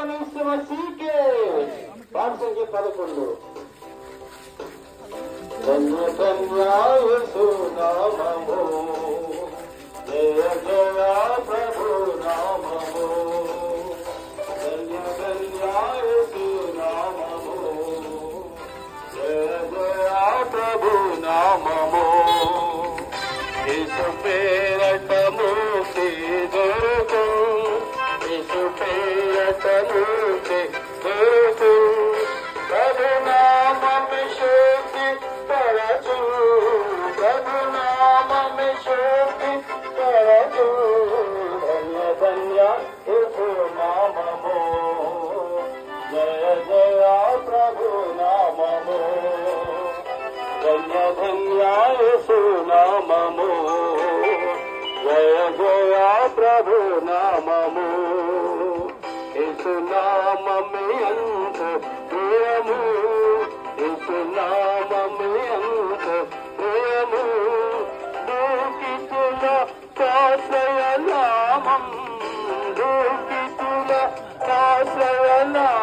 मसीह के 511 धन्य धन्य यीशु नाममो जय जय प्रभु नाममो धन्य धन्य यीशु नाममो जय जय प्रभु नाममो यीशु पेरट मुक्ति दొరకు यीशु पेरट मुक्ति दొరకు प्रभु नाम में शक्ति परचू प्रभु नाम में शक्ति परचू धन्य धन्य यीशु नाममो जय जय प्रभु नाममो धन्य धन्य यीशु नाममो जय जय प्रभु नाममो यीशु नाम में अंत प्रेमु यीशु नाम में अंत प्रेमु दुखितुल आश्रय नामं दुखितुल आश्रय नामं